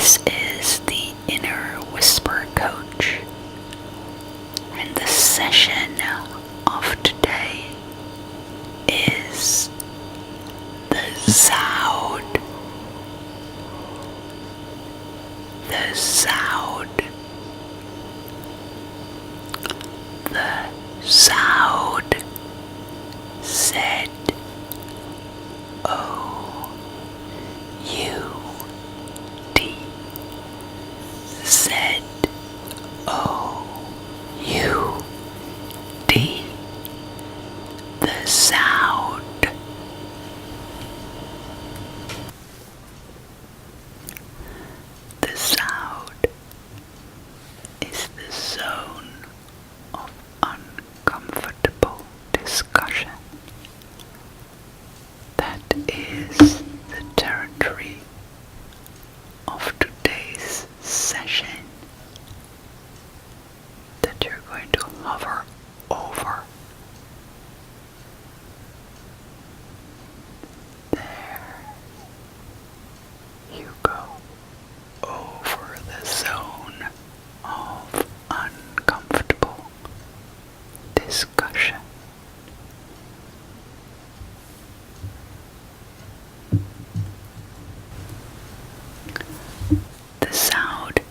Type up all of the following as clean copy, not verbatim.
This is the Inner Whisper Coach, and the session of today is the ZOUD. The ZOUD. The ZOUD. ZOUD. The ZOUD. The ZOUD is the zone of uncomfortable discussion. That is the territory of today's session that you're going to hover over. There you go, over the zone of uncomfortable discussion. The ZOUD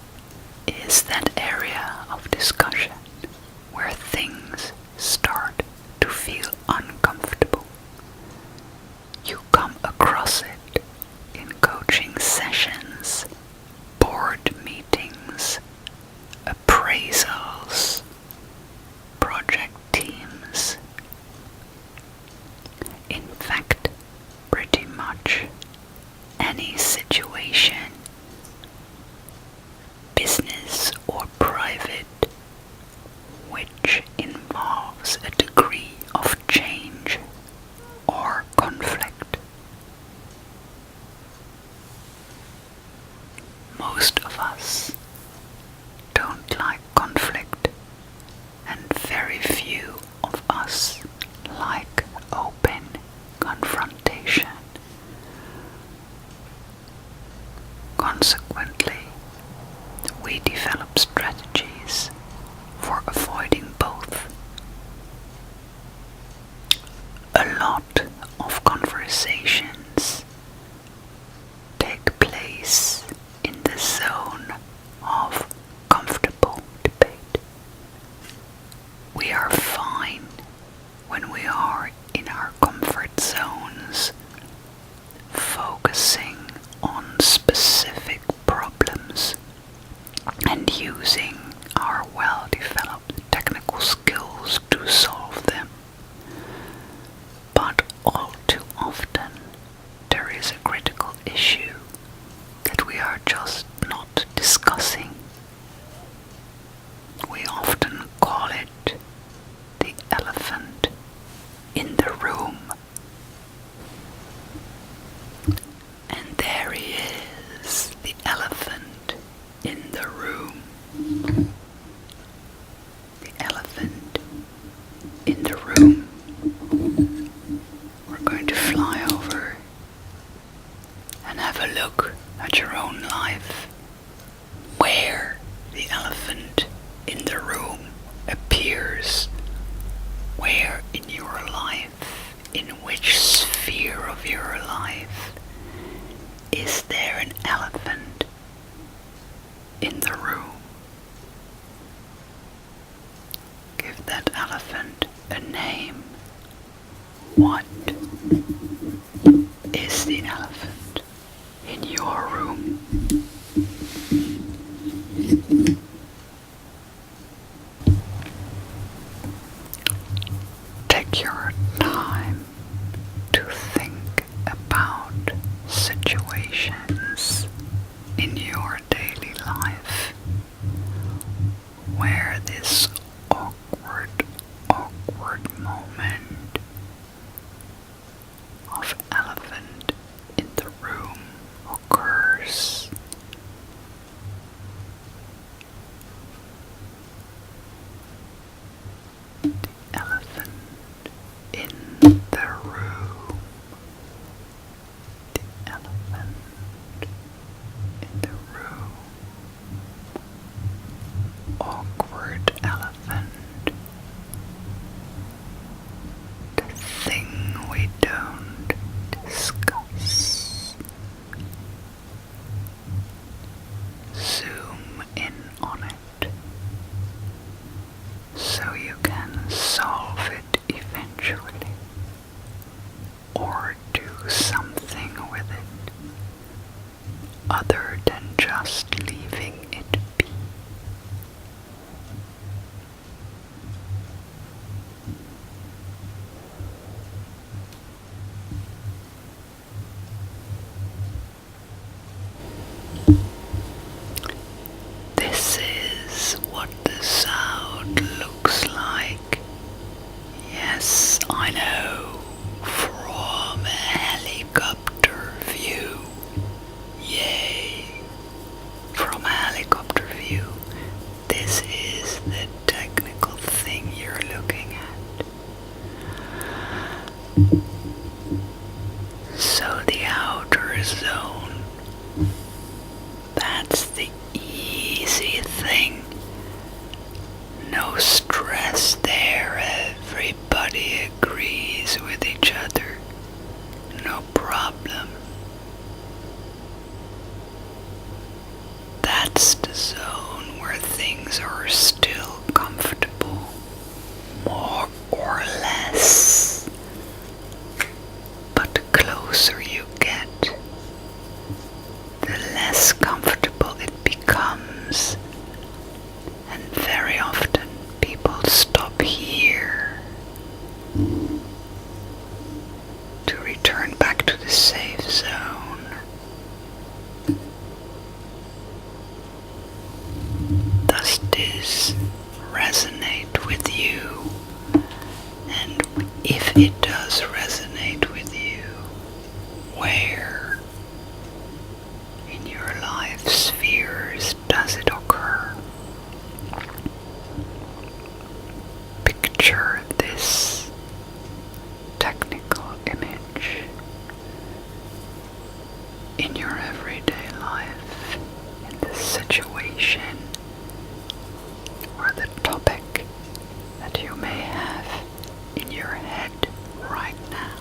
is that area of discussion where things start to feel uncomfortable. You come across it in coaching sessions, board meetings, appraisals, project teams. In fact, pretty much any situation, business or private, which involves a degree of change or conflict. Most of us don't like conflict, and very few of us like open confrontation. Consequently, we develop strategies for avoiding both. A lot of conversations take place in the zone of comfortable debate. We are fine when we are in our comfort zones, focusing on specific problems and using our well-developed technical skills to solve them. But all too often, there is a critical issue that we are just not discussing. We often call it the elephant in the room. And there he is, the elephant in the room. The elephant in the room. We're going to fly over and have a look at your own life, where the elephant in the room appears. Where in your life, in which sphere of your life, is there an elephant in the room? Give that elephant a name. What is the elephant in your room? Take your time to think about situations in your daily life where this awkward moment of elephant in the room occurs. So the outer zone, that's the easy thing. No stress there, everybody agrees with each other. No problem. That's the zone where things are still comfortable, more or less. But the closer you get, the less comfortable it becomes. And very often people stop here to return back to the safe zone. Does this resonate with you? And if it does resonate with you, where in your life spheres does it occur? Picture this technical image in your everyday life, in the situation or the topic that you may have in your head right now.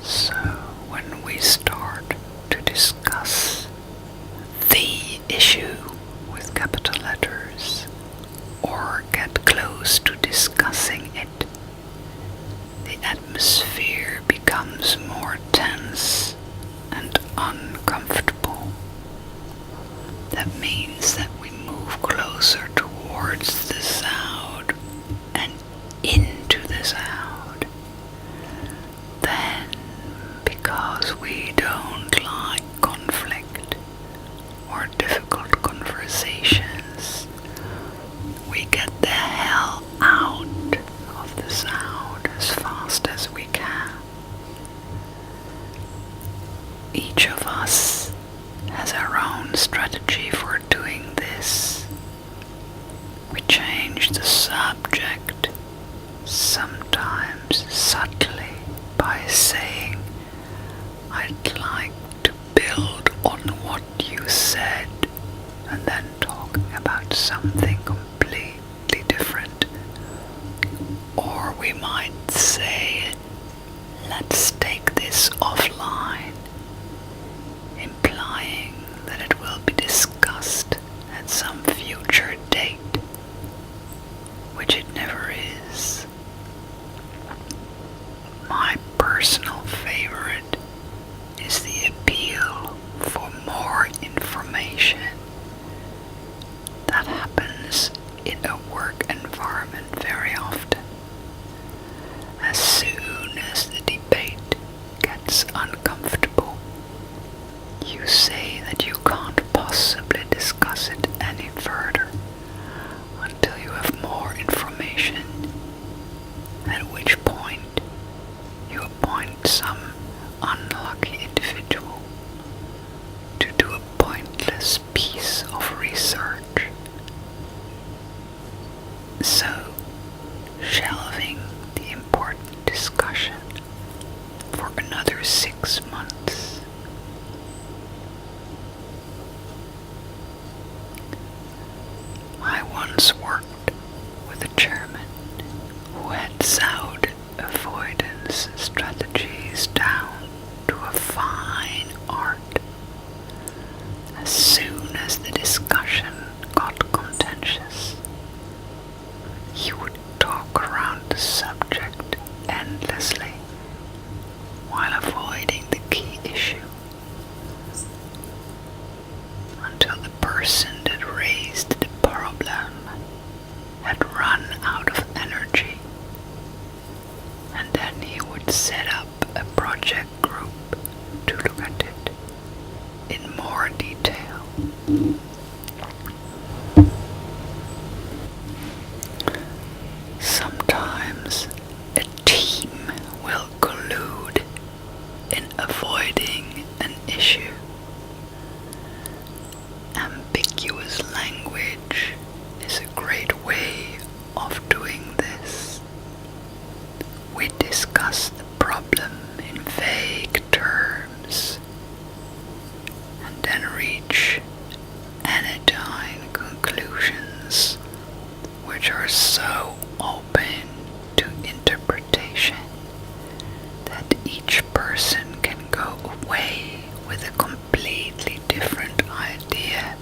So when we start to discuss the issue with capital letters, or get close to discussing it, the atmosphere becomes more tense and uncomfortable. That means that we move closer towards the ZOUD and into the ZOUD. Then, because we don't like conflict or difficult conversations, we get the hell out of the ZOUD as fast as we can. Each of us has our own strategy for doing this. We change the subject, sometimes subtly, by saying, "I'd like to build on what you said," and then talking about something completely different. Or we might say, "Let's take this offline," implying that it will be discussed at some future date, which it never is. My personal favorite is the appeal for more information. That happens in a work environment very often. As soon as the debate gets uncomfortable, you say that you can't possibly discuss it any further until you have more information, at which point you appoint some unlucky individual to do a pointless piece of research. So, shelving the important discussion for another 6 months. I once worked with a chairman who had ZOUD avoidance strategies down to a fine art. As soon as the discussion got contentious, he would talk around the subject endlessly while avoiding the key issue, until the person that raised the problem had run out of energy, and then he would set up a project group to look at it in more detail. Sometimes a team will collude in avoiding We discuss the problem in vague terms and then reach anodyne conclusions which are so open to interpretation that each person can go away with a completely different idea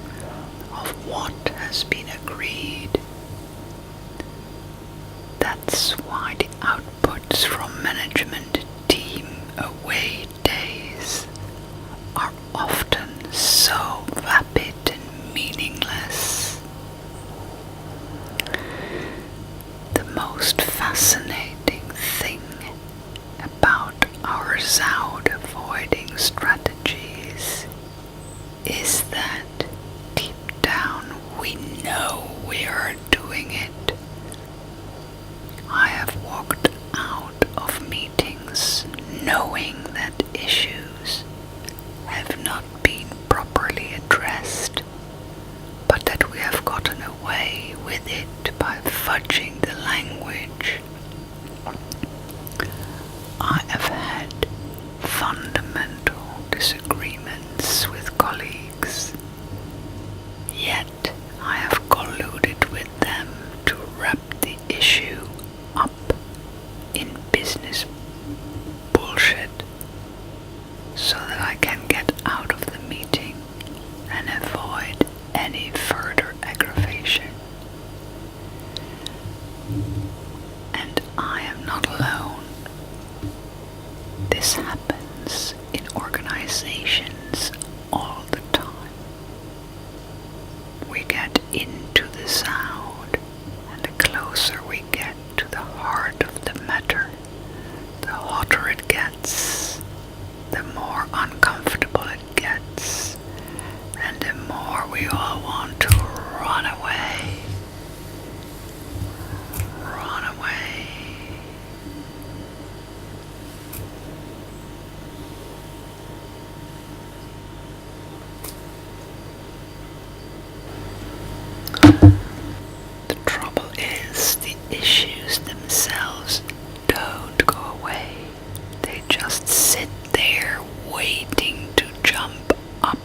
of what has been agreed. That's why the outputs from management team away days are often so vapid and meaningless. The most fascinating thing about our ZOUD avoiding strategies is that deep down we know we are doing it. I have walked out of meetings knowing that issues have not been properly addressed, but that we have gotten away with it by fudging the language. I have had fundamental disagreements with colleagues, yet I have colluded with them to wrap the issue up in business bullshit so that I can get out of the meeting and avoid any further aggravation. And I am not alone. This happens in organizations all the time. We get into the sound, and the closer we get to the heart of the matter, the hotter it gets, the more uncomfortable it gets, and the more we all want to run away. Run away. The trouble is, the issues themselves don't go away. They just sit there waiting to jump up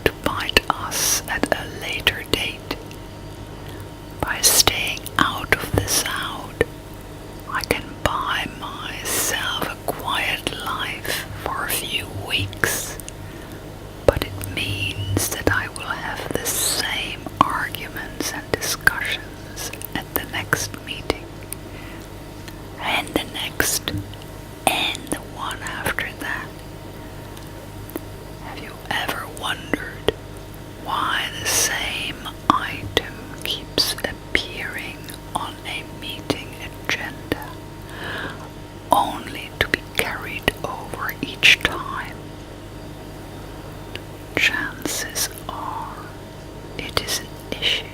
to bite us at a later date. By staying out of the sound, I can buy myself a quiet life for a few weeks, but it means that I will have the same arguments and discussions at the next meeting, and the next, and the one after that. Have you ever wondered why the same item keeps appearing on a meeting agenda, only to be carried over each time? Chances are it is an issue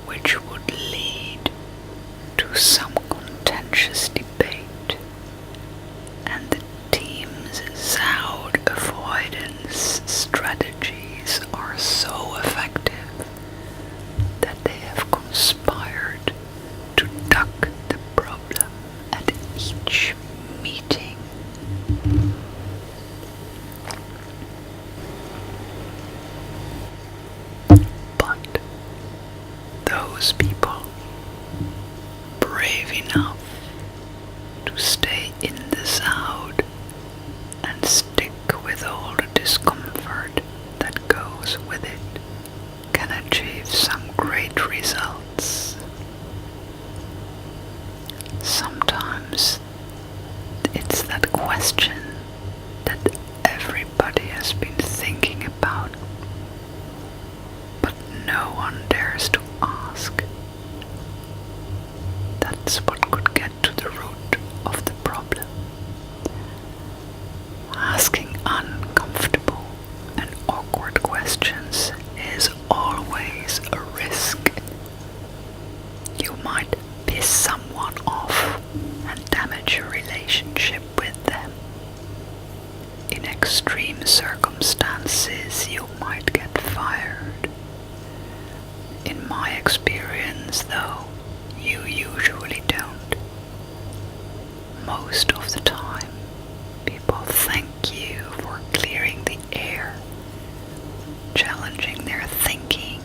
which would lead to some contentious debate, and the team's ZOUD avoidance strategies are so effective that they have conspired to duck the problem at each meeting. But those people, brave enough to stay in the ZOUD and stick with all the discomfort that goes with it, can achieve some great results. Sometimes it's that question that everybody has been thinking about, but no one dares to ask. That's what could get to the root of the problem. Asking uncomfortable and awkward questions is always a risk. You might piss someone off and damage your relationship with them. In extreme circumstances, you might get fired. In my experience, though, you usually don't. most of the time, people thank you for clearing the air, challenging their thinking,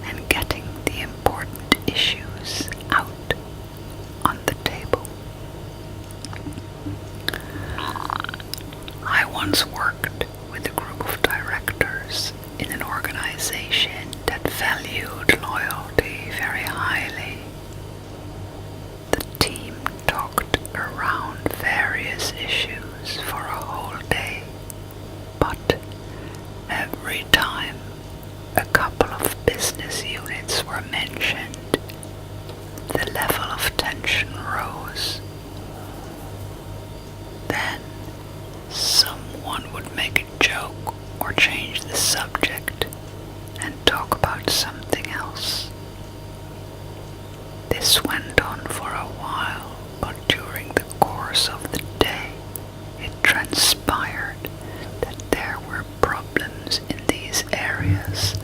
and getting the important issues out on the table. I once worked with a group of directors in an organization that valued loyalty very highly. The team talked around various issues for a whole day, but every time a couple of business units were mentioned, the level of tension rose. Then someone would make a joke or change the subject and talk about something else. This went on for a while, but during the course of the day, it transpired that there were problems in these areas,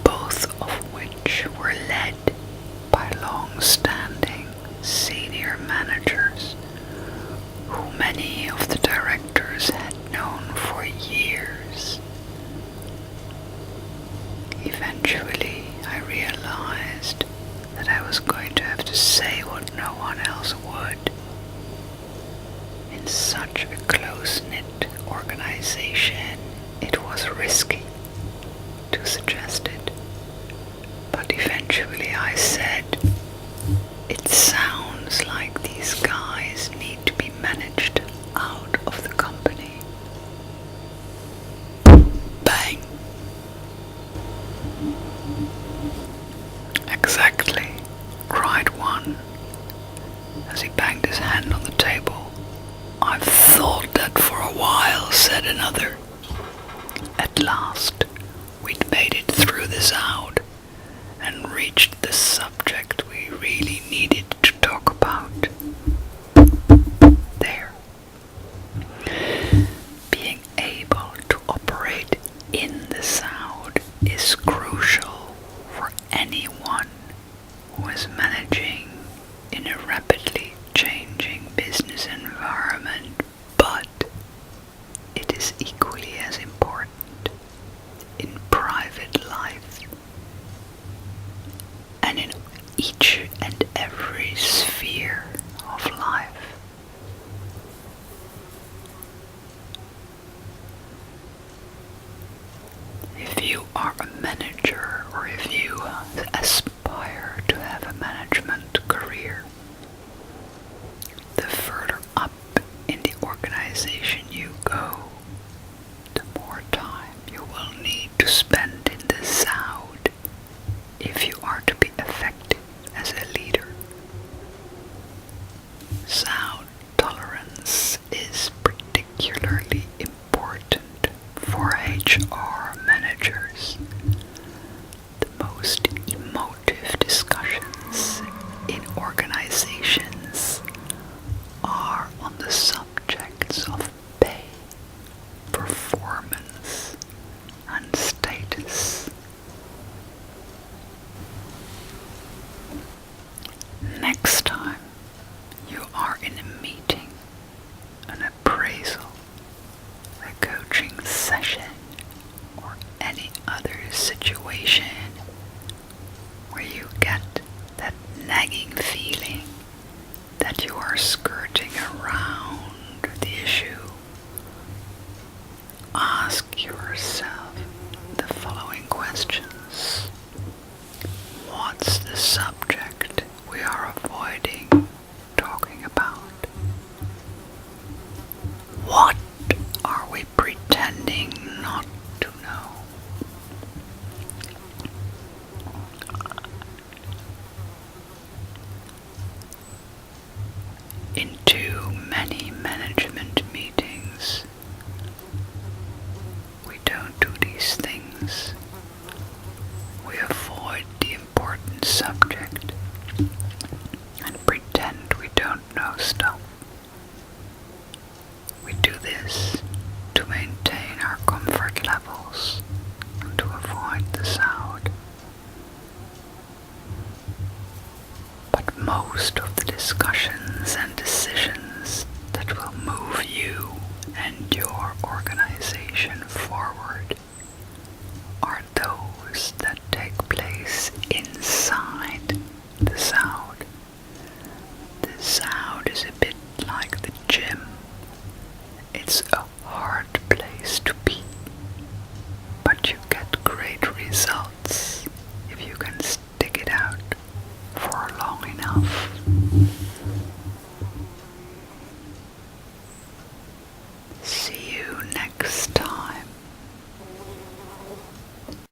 both of which were led by long-standing senior managers who many of the directors had known for years. Eventually, I realized that I was going to have to say what no one else would. In such a close-knit organization, it was risky to suggest it. But eventually I said, "It sounds like these guys need to be managed out of the company." Bang! "Exactly," cried one, as he banged his hand on the table. "I've thought that for a while," said another. At last, we'd made it through the ZOUD and reached the subject we really needed to talk about. There. Being able to operate in the ZOUD is crucial for anyone who is managing in a rapidly changing business environment, but it is equally as important in private life and in each and every sphere of life. If you are a manager, or if you aspire to have a management career, the further up in the organization you go, the more time you will need to spend in the ZOUD if you are to be effective as a leader. ZOUD tolerance is particularly important for HR managers. The most emotive discussions in organizations are on the subjects of pay, performance, and status. Next time you are in a meeting, an appraisal, a coaching session, or any other situation where you get that nagging feeling that you are skirting around the issue, ask yourself the following questions. What's the subject we are avoiding talking about? What are we pretending not to know? In too many management meetings, we don't do these things. We avoid the important subject and pretend we don't know stuff.